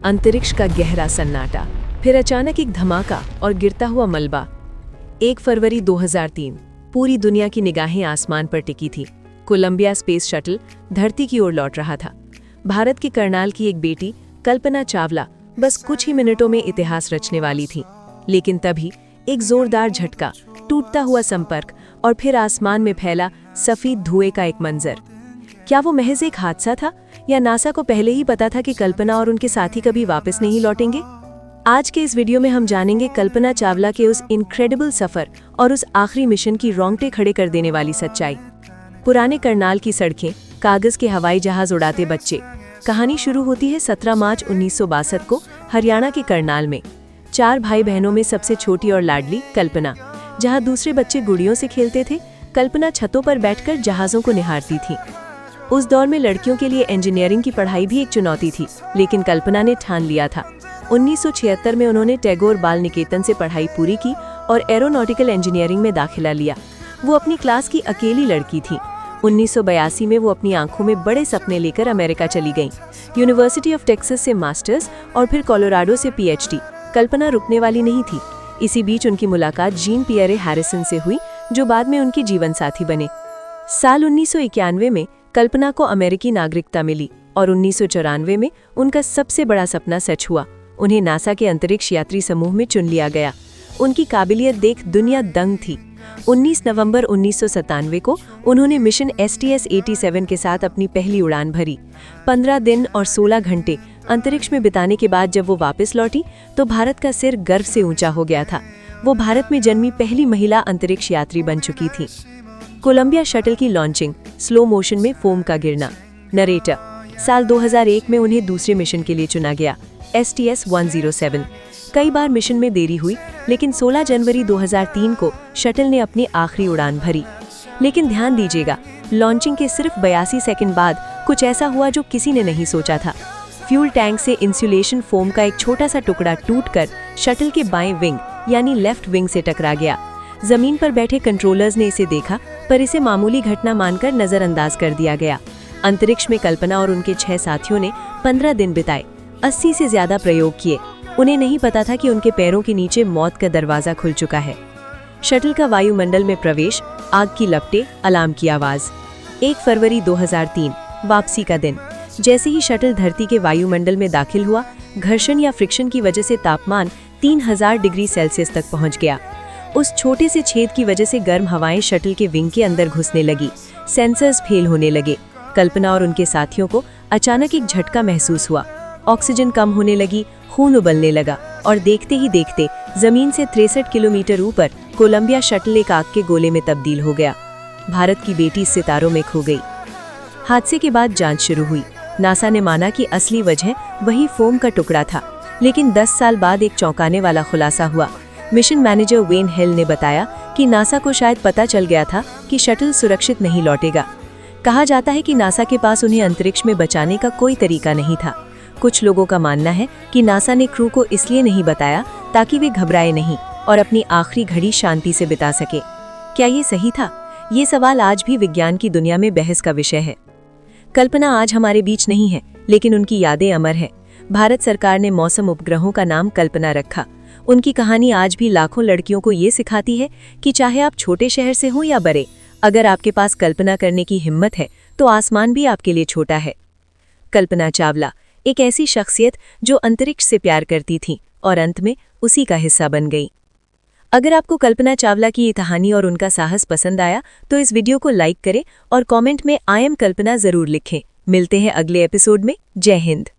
अंतरिक्ष का गहरा सन्नाटा, फिर अचानक एक धमाका और गिरता हुआ मलबा। 1 फरवरी 2003 पूरी दुनिया की निगाहें आसमान पर टिकी थी। कोलंबिया स्पेस शटल धरती की ओर लौट रहा था। भारत के करनाल की एक बेटी कल्पना चावला बस कुछ ही मिनटों में इतिहास रचने वाली थी। लेकिन तभी एक जोरदार झटका, टूटता हुआ संपर्क और फिर आसमान में फैला सफेद धुएं का एक मंजर। क्या वो महज एक हादसा था या नासा को पहले ही पता था कि कल्पना और उनके साथी कभी वापस नहीं लौटेंगे? आज के इस वीडियो में हम जानेंगे कल्पना चावला के उस इनक्रेडिबल सफर और उस आखिरी मिशन की रोंगटे खड़े कर देने वाली सच्चाई। पुराने करनाल की सड़कें, कागज के हवाई जहाज उड़ाते बच्चे। कहानी शुरू होती है 17 मार्च 1962 को हरियाणा के करनाल में। 4 भाई बहनों में सबसे छोटी और लाडली कल्पना। जहां दूसरे बच्चे गुड़ियों से खेलते थे, कल्पना छतों पर बैठकर जहाजों को निहारती थी। उस दौर में लड़कियों के लिए इंजीनियरिंग की पढ़ाई भी एक चुनौती थी, लेकिन कल्पना ने ठान लिया था। 1976 में उन्होंने टैगोर बाल निकेतन से पढ़ाई पूरी की और एरोनॉटिकल इंजीनियरिंग में दाखिला लिया। वो अपनी क्लास की अकेली लड़की थी। 1982 में वो अपनी आंखों में बड़े सपने लेकर अमेरिका चली गईं। यूनिवर्सिटी ऑफ टेक्सास से मास्टर्स और फिर कोलोराडो से पीएचडी। कल्पना रुकने वाली नहीं थी। इसी बीच उनकी मुलाकात जीन पियरे हैरिसन से हुई, जो बाद में उनकी जीवन साथी बने। साल 1991 में कल्पना को अमेरिकी नागरिकता मिली और 1994 में उनका सबसे बड़ा सपना सच हुआ। उन्हें नासा के अंतरिक्ष यात्री समूह में चुन लिया गया। उनकी काबिलियत देख दुनिया दंग थी। 19 नवंबर 1997 को उन्होंने मिशन STS-87 के साथ अपनी पहली उड़ान भरी। 15 दिन और 16 घंटे अंतरिक्ष में बिताने के बाद जब वो वापस लौटी तो भारत का सिर गर्व से ऊंचा हो गया था। वो भारत में जन्मी पहली महिला अंतरिक्ष यात्री बन चुकी थी। कोलंबिया शटल की लॉन्चिंग, स्लो मोशन में फोम का गिरना। नरेटर, साल 2001 में उन्हें दूसरे मिशन के लिए चुना गया, STS-107। कई बार मिशन में देरी हुई, लेकिन 16 जनवरी 2003 को शटल ने अपनी आखिरी उड़ान भरी। लेकिन ध्यान दीजिएगा, लॉन्चिंग के सिर्फ 82 सेकंड बाद कुछ ऐसा हुआ जो किसी ने नहीं सोचा था। फ्यूल टैंक से इंसुलेशन फोम का एक छोटा सा टुकड़ा टूटकर शटल के बाएं विंग यानी लेफ्ट विंग से टकरा गया। जमीन पर बैठे कंट्रोलर्स ने इसे देखा, पर इसे मामूली घटना मानकर नजरअंदाज कर दिया गया। अंतरिक्ष में कल्पना और उनके 6 साथियों ने 15 दिन बिताए, 80 से ज्यादा प्रयोग किए। उन्हें नहीं पता था कि उनके पैरों के नीचे मौत का दरवाजा खुल चुका है। शटल का वायुमंडल में प्रवेश, आग की लपटें, अलार्म की आवाज। 1 फरवरी 2003 वापसी का दिन। जैसे ही शटल धरती के वायुमंडल में दाखिल हुआ, घर्षण या फ्रिक्शन की वजह से तापमान 3000 डिग्री सेल्सियस तक पहुंच गया। उस छोटे से छेद की वजह से गर्म हवाएं शटल के विंग के अंदर घुसने लगी। सेंसर्स फेल होने लगे। कल्पना और उनके साथियों को अचानक एक झटका महसूस हुआ। ऑक्सीजन कम होने लगी, खून उबलने लगा और देखते ही देखते जमीन से 63 किलोमीटर ऊपर कोलंबिया शटल एक आग के गोले में तब्दील हो गया। भारत की बेटी सितारों में खो गई। हादसे के बाद जांच शुरू हुई। नासा ने माना कि असली वजह वही फोम का टुकड़ा था, लेकिन 10 साल बाद एक चौंकाने वाला खुलासा हुआ। मिशन मैनेजर वेन हिल ने बताया कि नासा को शायद पता चल गया था कि शटल सुरक्षित नहीं लौटेगा। कहा जाता है कि नासा के पास उन्हें अंतरिक्ष में बचाने का कोई तरीका नहीं था। कुछ लोगों का मानना है कि नासा ने क्रू को इसलिए नहीं बताया ताकि वे घबराए नहीं और अपनी आखिरी घड़ी शांति से बिता सके। क्या ये सही था? ये सवाल आज भी विज्ञान की दुनिया में बहस का विषय है। कल्पना आज हमारे बीच नहीं है, लेकिन उनकी यादें अमर हैं। भारत सरकार ने मौसम उपग्रहों का नाम कल्पना रखा। उनकी कहानी आज भी लाखों लड़कियों को ये सिखाती है कि चाहे आप छोटे शहर से हो या बड़े, अगर आपके पास कल्पना करने की हिम्मत है तो आसमान भी आपके लिए छोटा है। कल्पना चावला एक ऐसी शख्सियत जो अंतरिक्ष से प्यार करती थी और अंत में उसी का हिस्सा बन गई। अगर आपको कल्पना चावला की ये कहानी और उनका साहस पसंद आया तो इस वीडियो को लाइक करें और कमेंट में आई एम कल्पना जरूर लिखें। मिलते हैं अगले एपिसोड में। जय हिंद।